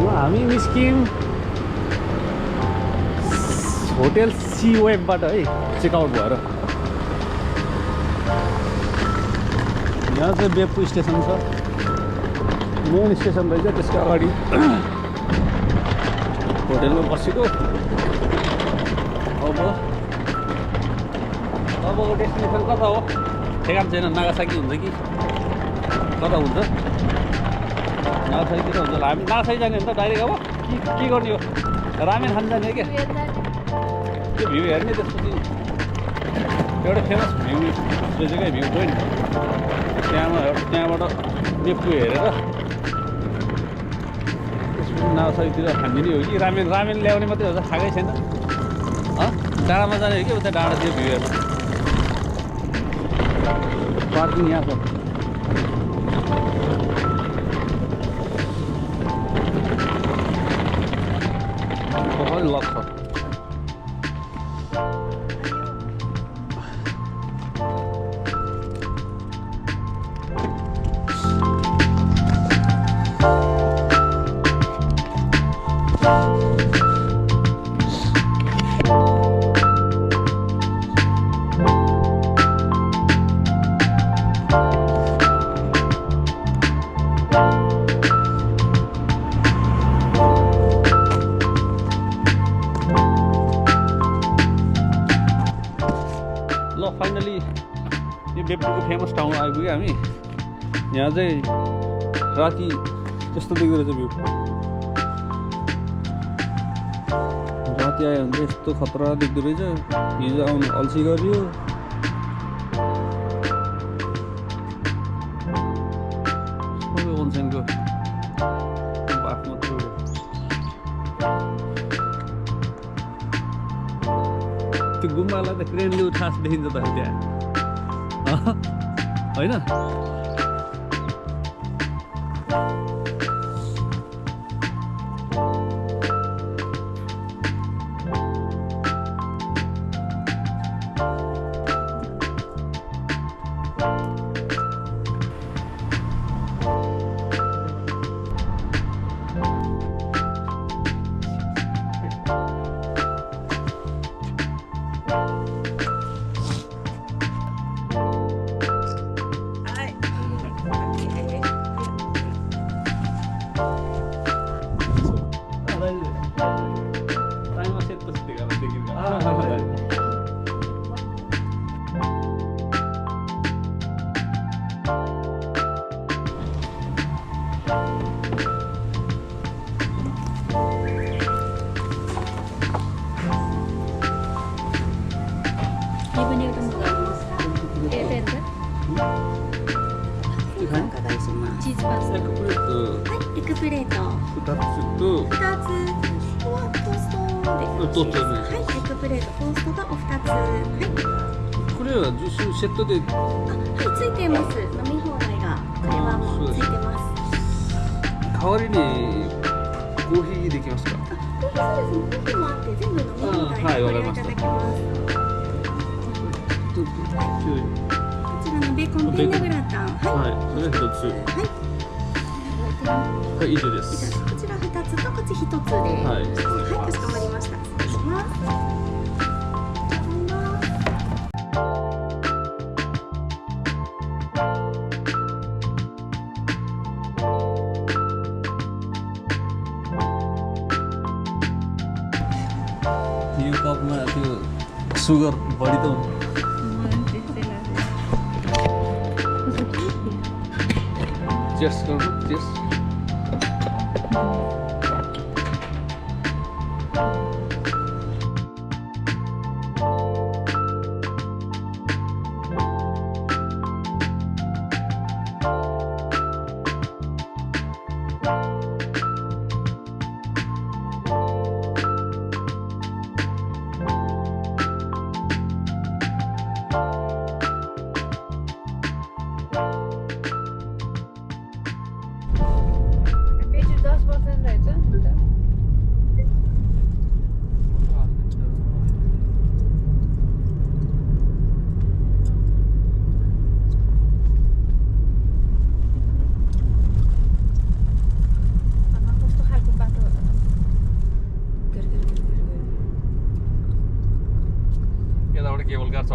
हामी निस्क्यौँ hotel C वेबबाट है, चेकआउट भएर। यहाँ चाहिँ बेपु स्टेसन छ, मेन स्टेसन रहेछ। त्यसको अगाडि होटेलमा बसेको। अबको डेस्टिनेसन कता हो ठेगान छैन। नागासाकी हुन्छ कि कता हुन्छ? नागासाकीतिर हुन्छ होला। हामी नागासाकी जाने हो नि त डाइरेक्ट। अब के गर्ने हो? रामेन खान जाने हो क्या? त्यो भ्यू हेर्ने, त्यसपछि एउटा फेमस भ्यू रहेछ क्या, भ्यू पोइन्ट। त्यहाँबाट बेपु हेरेर त्यसपछि नागासाकीतिर खानिदिने हो कि रामेन ल्याउने मात्रै हो त? खाएकै छैन। डाँडामा जाने हो कि उता डाँडातिर भ्यू हेर्नु? पार्किङ यहाँ छ। बहुत लक छ। फाइनली यो बेपुको फेमस ठाउँ आइपुग्यो हामी। यहाँ चाहिँ राति यस्तो देख्दो रहेछ भ्यू। राति आयो भने चाहिँ यस्तो खतरा देख्दो रहेछ। हिजो आउनु अल्छी गरियो। सबै ओन्सेनको बाफ मात्र हो। त्यो गुम्बालाई त क्रेनले उठास देखिन्छ त त्यहाँ, होइन?これはジュースセットで、はい、ついています。飲み放題がこれはもうついてます。代わりにコーヒーできますか？コーヒーそうですね。コーヒーもあって全部飲み放題はい、わかりました。ご利用いただけます。こちらのベーコンペンネグラタン、はい、それ一つ。はい、以上です。こちら2つとこっち1つで、はい、かしこまりました。失礼します。यो कपमा त्यो सुगर बढी त टेस्ट गर्नु टेस्ट।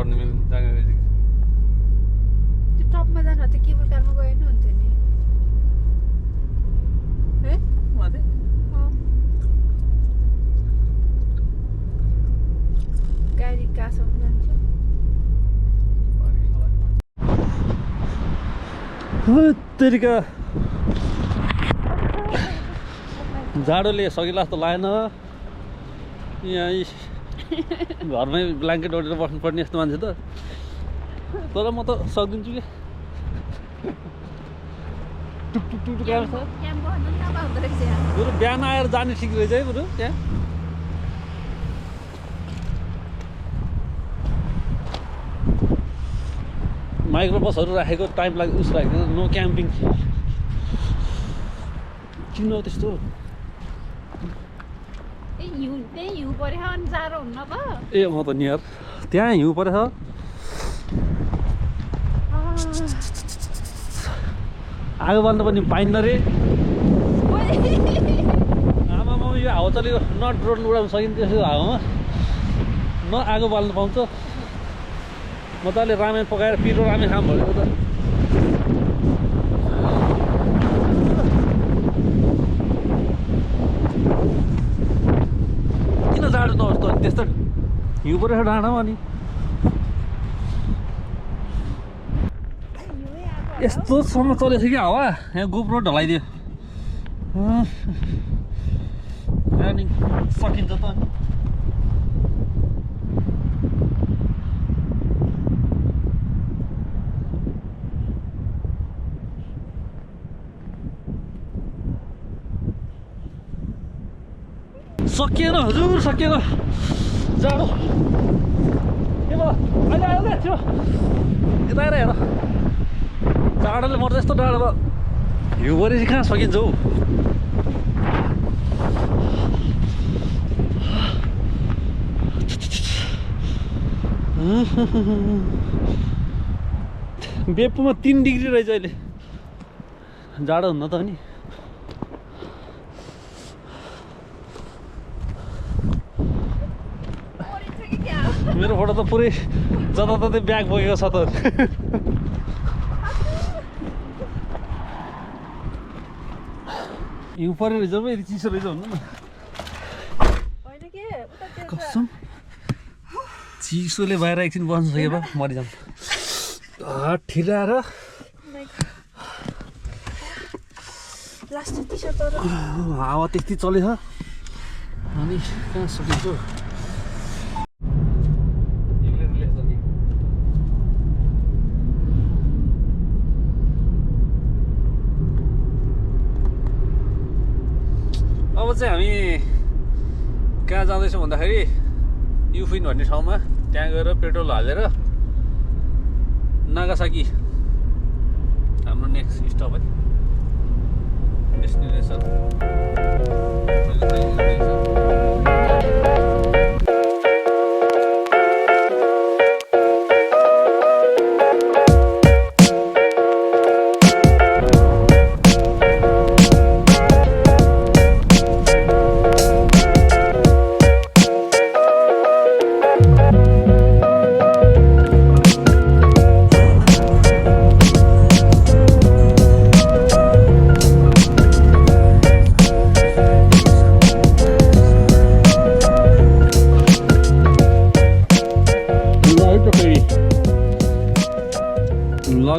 चढ्ने जग्गा गइसक्यो त्यो टपमा जानु त केबल कारमा गए नि हुन्थ्यो नि है माथि गाडी कहाँसम्म जान्छ तेरिका जाडोले सकिला जस्तो लागेन यहाँ घरमै ब्ल्याङ्केट ओढेर बस्नुपर्ने यस्तो मान्छे त तर म त सक्दिन्छु कि टुक आउँछ बरु बिहान आएर जाने ठिक रहेछ है बरु त्यहाँ माइक्रोबसहरू राखेको टाइम लाग्छ उस राखेको नो क्याम्पिङ किन हो त्यस्तो हिउँ परेछ अनि जाडो हुन्न त ए म त नि यार त्यहाँ हिउँ परेछ आगो बाल्नु पनि पाइन्न रे आमामा यो हावा चलेको न ड्रोन उडाउनु सकिन्छ त्यसो हावामा न आगो बाल्नु पाउँछ म त अहिले रामेन पकाएर पिरो रामेन खाम भनेको त किन जाडो नहोस् त त्यस्तो हिउँ परेछ डाँडामा अनि यस्तोसम्म चलेछ कि हावा यहाँ गोप्रो ढलाइदियो अनि सकिन्छ त अनि सकिएन हजुर सकिएन जाडो के भयो अहिले आयो क्या त्यो यता आएर हेर जाडोले मर्छ यस्तो डाँडो भयो हिउँ परेपछि कहाँ सकिन्छ हौ बेपुमा 3 डिग्री रहेछ अहिले जाडो हुन्न त नि मेरो फोटो त पुरै जताततै ब्याग बोकेको छ त हिउँ परेर रहेछ पो यति चिसो रहेछ भन्नु न कसम चिसोले बाहिर एकछिन बस्नु सक्यो बा मरिजान्छ ठिराएर हावा त्यति चलेछ अनि कहाँ सकिन्छ अब चाहिँ हामी कहाँ जाँदैछौँ भन्दाखेरि युफिन भन्ने ठाउँमा त्यहाँ गएर पेट्रोल हालेर नागासाकी हाम्रो नेक्स्ट स्टप है डेस्टिनेसन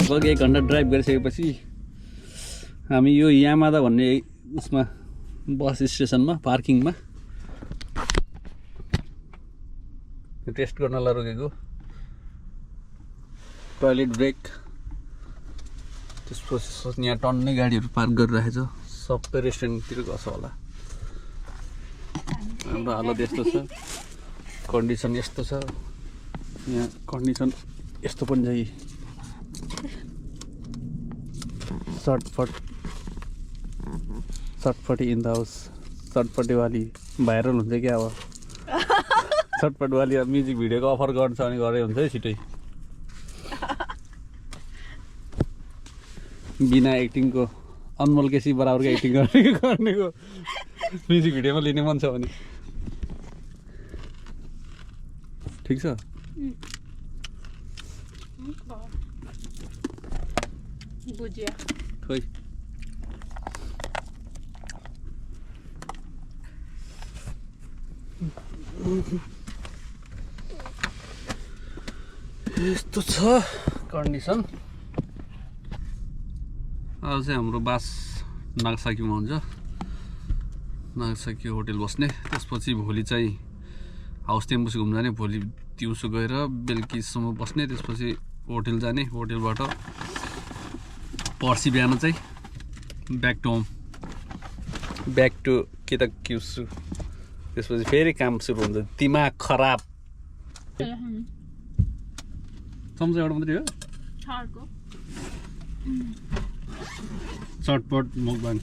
लगभग 1 घन्टा ड्राइभ गरिसकेपछि हामी यो यामादा भन्ने उसमा बस स्टेसनमा पार्किङमा टेस्ट गर्नलाई रोकेको टोयलेट ब्रेक त्यसपछि यहाँ टन्नै गाडीहरू पार्क गरिरहेछ सबै रेस्टुरेन्टतिर गछ होला हाम्रो हालत यस्तो छ कन्डिसन यस्तो छ यहाँ कन्डिसन यस्तो पनि छ चटपटी इन द हाउस चटपटी वाली भाइरल हुन्छ क्या अब चटपट वाली अब म्युजिक भिडियोको अफर गर्छ भने गरे हुन्छ है छिटै बिना एक्टिङको अनमोल केसी बराबरको एक्टिङ गर्नेको म्युजिक भिडियोमा लिने मन छ भने ठिक छ भुजिया खोइ यस्तो छ कन्डिसन आज चाहिँ हाम्रो बास नागसाकीमा हुन्छ नागसाकी होटल बस्ने त्यसपछि भोलि चाहिँ हाउस टेम्पोसी घुम्न जाने भोलि दिउँसो गएर बेलुकीसम्म बस्ने त्यसपछि होटल जाने होटलबाट पर्सि बिहान चाहिँ back to home back to के त क्युसु त्यसपछि फेरि काम सुरु हुन्छ दिमाग खराब चम्चा एउटा मात्रै हो चटपट मुखबान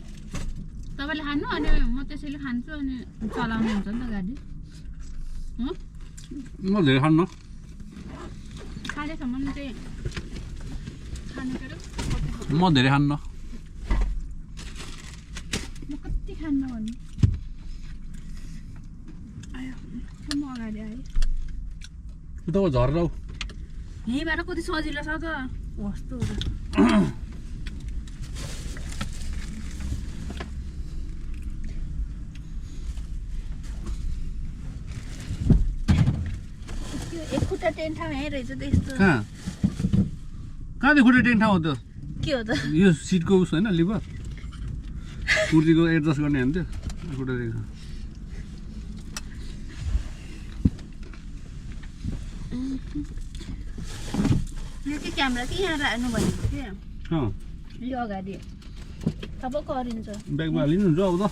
तपाईँले खानु अनि म त्यसैले खान्छु अनि चलाउनु हुन्छ नि त गाडी म धेरै खान्न खानेसम्म चाहिँ खानु पऱ्यो म धेरै खान्न म कति खान्न भन्नु आयो म अगाडि आएँ उताको झर्राउ यहीँबाट कति सजिलो छ त वस्तुहरू एक खुट्टा टेन्ट ठाउँ यहीँ रहेछ त्यस्तो कहाँदेखि खुट्टा टेन्ट ठाउँ हो त के हो त यो सिटको उस होइन लिभर कुर्तीको एडजस्ट गर्ने होइन त्यो खुट्टा टेन्ट यो चाहिँ क्यामेरा चाहिँ यहाँ राख्नु भनेको थियो अँ यो अगाडि तब गरिन्छ ब्यागमा हालिदिनुहुन्छ अब त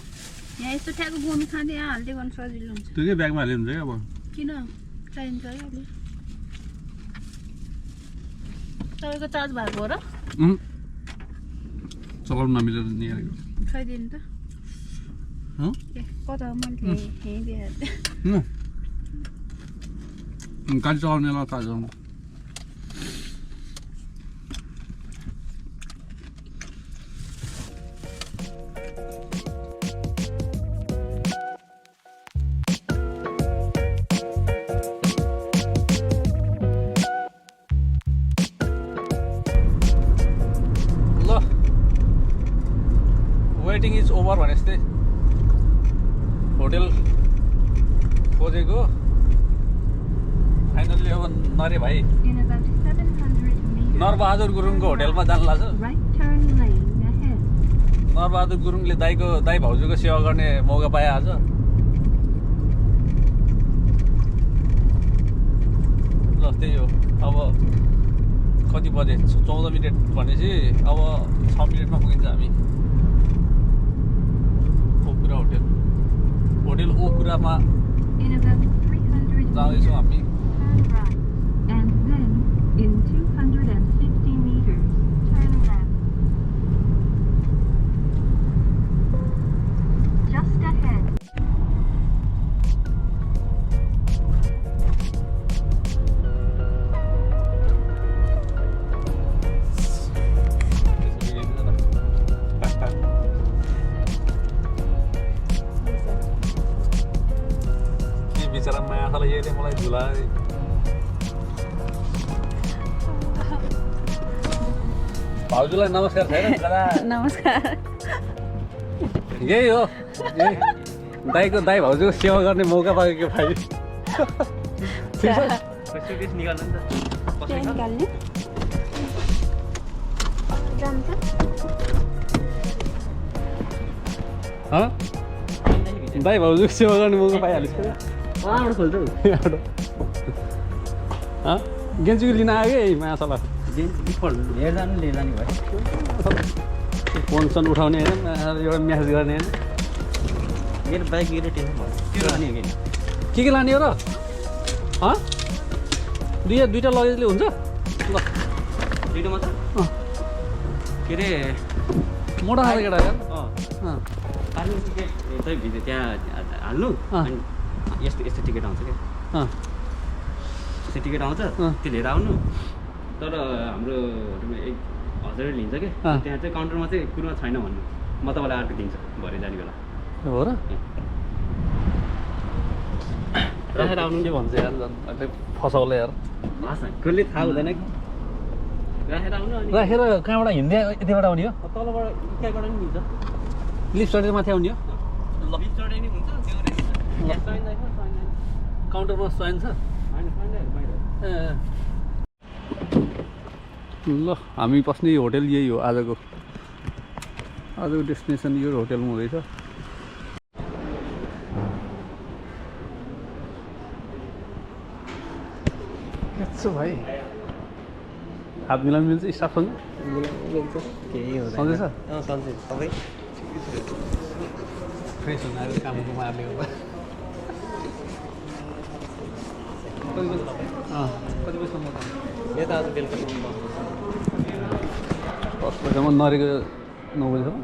यहाँ यस्तो ठ्याक्क गोमी खाँदै यहाँ हाल्दै गर्नु सजिलो हुन्छ त्यो के ब्यागमा हालिदिनुहुन्छ क्या अब किन चाहिन्छ है अहिले तपाईँको चार्ज भएको हो र चलाउनु नमिलेर निकालेको खाइदिनु त ए कता मैले यहीँ दिइहाल्थेँ गाडी चलाउनेलाई चार्ज गर्नु वेटिङ इज ओभर भने जस्तै होटेल खोजेको फाइनल्ली अब नरे भाइ नरबहादुर गुरुङको होटेलमा जानु लाग्छ नरबहादुर गुरुङले दाइ भाउजूको सेवा गर्ने मौका पाए आज ल त्यही हो अब कति बजे 14 मिनट भनेपछि अब 6 मिनटमा पुगिन्छ हामी ओकुरा होटेल ओकुरामा जाँदैछौँ हामी बिचरा माया खाले यहीले मलाई झुलाए भाउजूलाई नमस्कार छैन दादा नमस्कार यही हो दाइ भाउजूको सेवा गर्ने मौका पाएको के भाइ दाइ भाउजूको सेवा गर्ने मौका पाइहाल्छ गेन्चुको लिन आयो कि माछालाई लिएर जानु भयो फोन सन् उठाउने होइन एउटा म्यासेज गर्ने होइन मेरो बाइक टेन्सन भयो लाने हो के लाने हो र दुईवटा लगेजले हुन्छ ल दुईवटा मात्र के अरे मोटा खाले केटा यार पार्किङ टिकट चाहिँ भित्र त्यहाँ हाल्नु अनि यस्तो टिकट आउँछ क्या यस्तो टिकट आउँछ त्यो लिएर आउनु तर हाम्रो 1000 लिन्छ कि त्यहाँ चाहिँ काउन्टरमा चाहिँ कुरोमा छैन भन्नु म तपाईँलाई अर्को दिन्छु भरे जाने बेला हो र राखेर आउनु के भन्छ यार फसाउला यार कसले थाहा हुँदैन कि राखेर आउनु अनि राखेर कहाँबाट हिँड्दै यतिबाट आउने हो तलबाट इकाइबाट नि मिल्छ लिफ्ट चढेर माथि आउने हो लिफ्ट चढे नि हुन्छ त्यो ग्यास चाहिँदैन काउन्टरमा चाहिन्छ होइन चाहिँदैन बाहिर ल हामी बस्ने होटल यही हो आजको डेस्टिनेसन यो होटलमा हुँदैछ यस्तो भाइ हात मिलाउनु मिल्छ स्टाफसँग केही सन्चै छ सन्चै सबै फ्रेस हुन आएर कामको मार्ने हो कति बजीसम्म यता आज बेलुका 10 बजीसम्म नरेको 9 बजीसम्म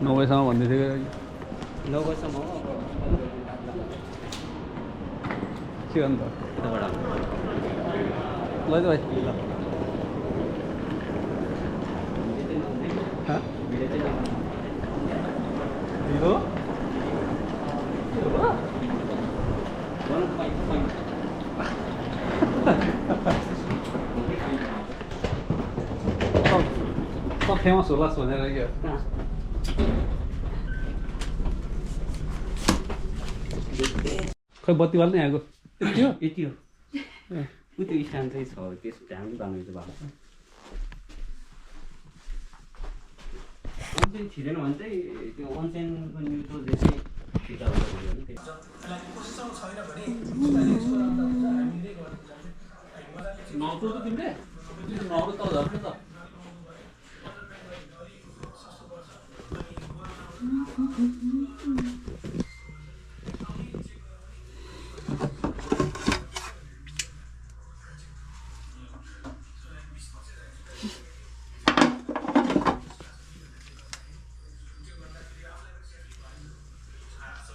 9 बजीसम्म भन्दै थियो 9 बजीसम्म हो के अन्त यताबाट ल त भाइ ढिलो फेमस होला भनेर क्या खै बत्ती बाल्नै आएको यति हो यति हो उ त्यो स्ट्यान्ड चाहिँ छ त्यस ढ्याङ्ग बाँध्नु भएको अनसेन छिरेन भने चाहिँ त्यो अनसेनको न्युट्रल चाहिँ फिर्ता हुन्छ नौतो त तिमीले नौतो त झर्ने त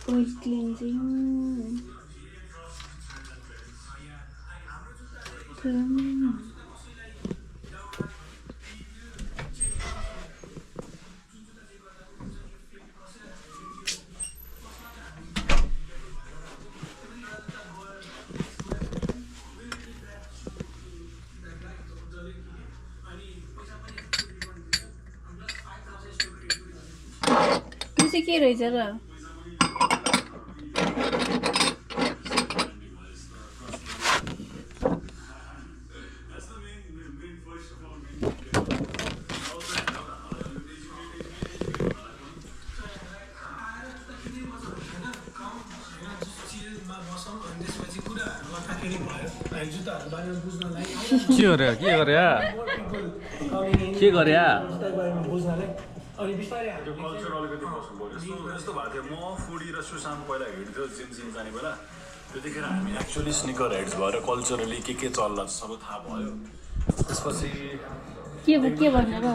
Oil cleansing. त्यो चाहिँ के रहेछ र के गरे त्यो कल्चर अलिकति बस्नु पऱ्यो यस्तो भएको थियो म फुडी र सुशान्त पहिला हिँड्थ्यो जिम जाने बेला त्यतिखेर हामी एक्चुअली स्निकर हेड्स भएर कल्चरली के चल्ला सबै थाहा भयो त्यसपछि के भन्ने र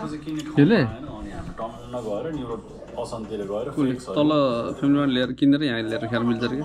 यसले अनि हामी टन्न गएर न्युरो पसन्दतिर गएर तल फ्यामिलीमा लिएर किनेर यहाँ ल्याएर ख्याल मिल्छ अरे